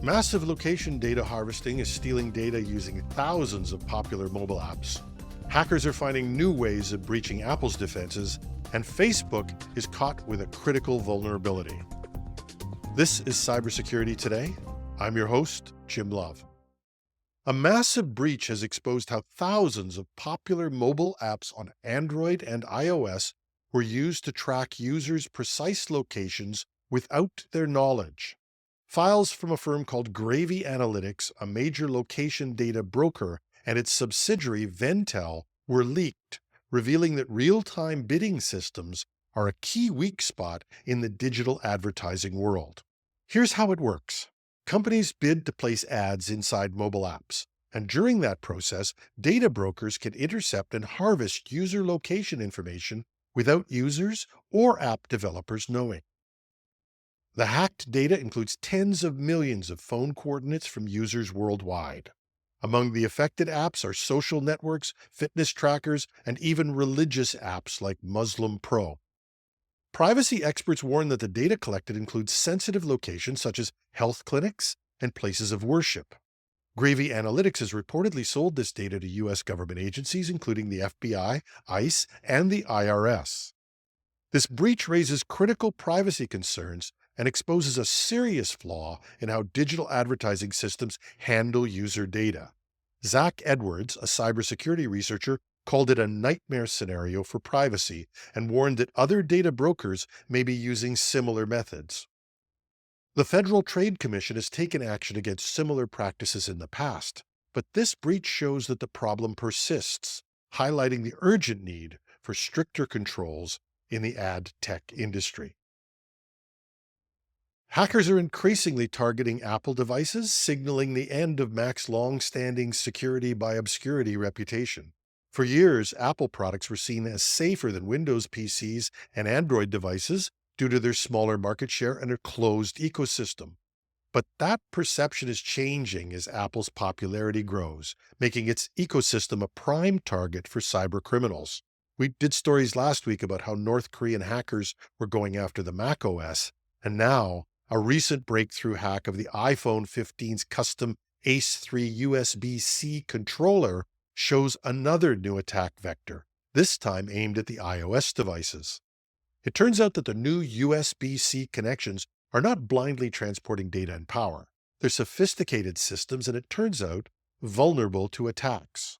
Massive location data harvesting is stealing data using thousands of popular mobile apps. Hackers are finding new ways of breaching Apple's defenses, and Facebook is caught with a critical vulnerability. This is Cybersecurity Today. I'm your host, Jim Love. A massive breach has exposed how thousands of popular mobile apps on Android and iOS were used to track users' precise locations without their knowledge. Files from a firm called Gravy Analytics, a major location data broker, and its subsidiary Ventel were leaked, revealing that real-time bidding systems are a key weak spot in the digital advertising world. Here's how it works. Companies bid to place ads inside mobile apps, and during that process, data brokers can intercept and harvest user location information without users or app developers knowing. The hacked data includes tens of millions of phone coordinates from users worldwide. Among the affected apps are social networks, fitness trackers, and even religious apps like Muslim Pro. Privacy experts warn that the data collected includes sensitive locations such as health clinics and places of worship. Gravy Analytics has reportedly sold this data to U.S. government agencies, including the FBI, ICE, and the IRS. This breach raises critical privacy concerns and exposes a serious flaw in how digital advertising systems handle user data. Zach Edwards, a cybersecurity researcher, called it a nightmare scenario for privacy and warned that other data brokers may be using similar methods. The Federal Trade Commission has taken action against similar practices in the past, but this breach shows that the problem persists, highlighting the urgent need for stricter controls in the ad tech industry. Hackers are increasingly targeting Apple devices, signaling the end of Mac's long-standing security by obscurity reputation. For years, Apple products were seen as safer than Windows PCs and Android devices due to their smaller market share and a closed ecosystem. But that perception is changing as Apple's popularity grows, making its ecosystem a prime target for cyber criminals. We did stories last week about how North Korean hackers were going after the Mac OS, and now a recent breakthrough hack of the iPhone 15's custom ACE3 USB-C controller shows another new attack vector, this time aimed at the iOS devices. It turns out that the new USB-C connections are not blindly transporting data and power. They're sophisticated systems, and it turns out vulnerable to attacks.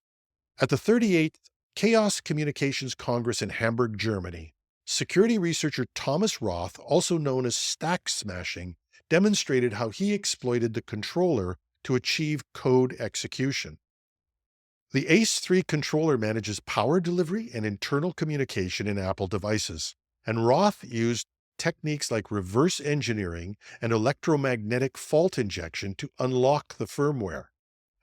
At the 38th Chaos Communications Congress in Hamburg, Germany, security researcher Thomas Roth, also known as stack smashing, demonstrated how he exploited the controller to achieve code execution. The ACE3 controller manages power delivery and internal communication in Apple devices, and Roth used techniques like reverse engineering and electromagnetic fault injection to unlock the firmware.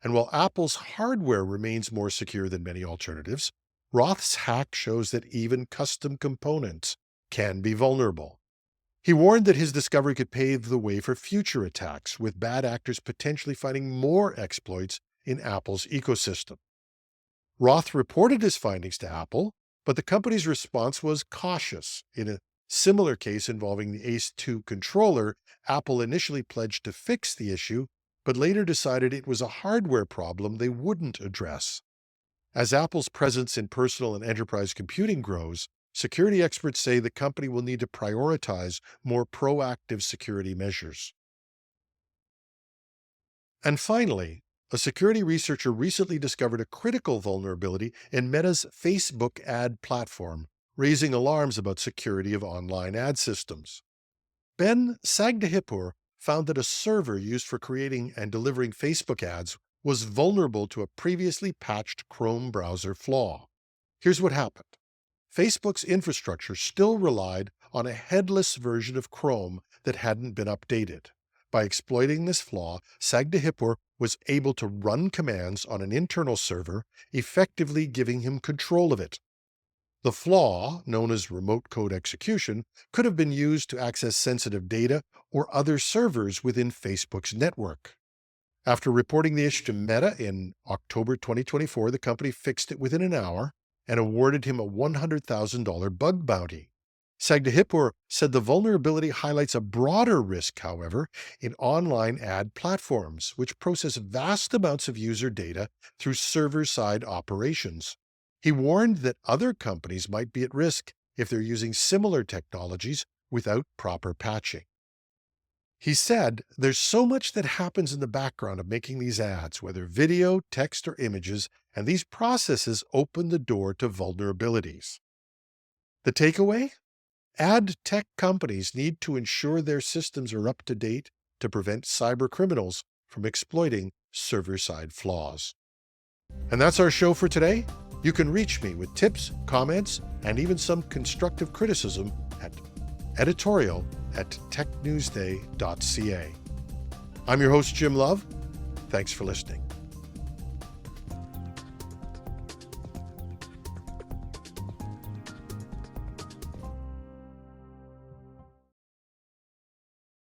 And while Apple's hardware remains more secure than many alternatives, Roth's hack shows that even custom components can be vulnerable. He warned that his discovery could pave the way for future attacks, with bad actors potentially finding more exploits in Apple's ecosystem. Roth reported his findings to Apple, but the company's response was cautious. In a similar case involving the ACE2 controller, Apple initially pledged to fix the issue, but later decided it was a hardware problem they wouldn't address. As Apple's presence in personal and enterprise computing grows, security experts say the company will need to prioritize more proactive security measures. And finally, a security researcher recently discovered a critical vulnerability in Meta's Facebook ad platform, raising alarms about security of online ad systems. Ben Sagdahipur found that a server used for creating and delivering Facebook ads was vulnerable to a previously patched Chrome browser flaw. Here's what happened. Facebook's infrastructure still relied on a headless version of Chrome that hadn't been updated. By exploiting this flaw, Sagdahipur was able to run commands on an internal server, effectively giving him control of it. The flaw, known as remote code execution, could have been used to access sensitive data or other servers within Facebook's network. After reporting the issue to Meta in October 2024, the company fixed it within an hour and awarded him a $100,000 bug bounty. Sagdahipur said the vulnerability highlights a broader risk, however, in online ad platforms, which process vast amounts of user data through server-side operations. He warned that other companies might be at risk if they're using similar technologies without proper patching. He said, there's so much that happens in the background of making these ads, whether video, text, or images, and these processes open the door to vulnerabilities. The takeaway? Ad tech companies need to ensure their systems are up to date to prevent cyber criminals from exploiting server-side flaws. And that's our show for today. You can reach me with tips, comments, and even some constructive criticism at editorial@technewsday.ca. I'm your host, Jim Love. Thanks for listening.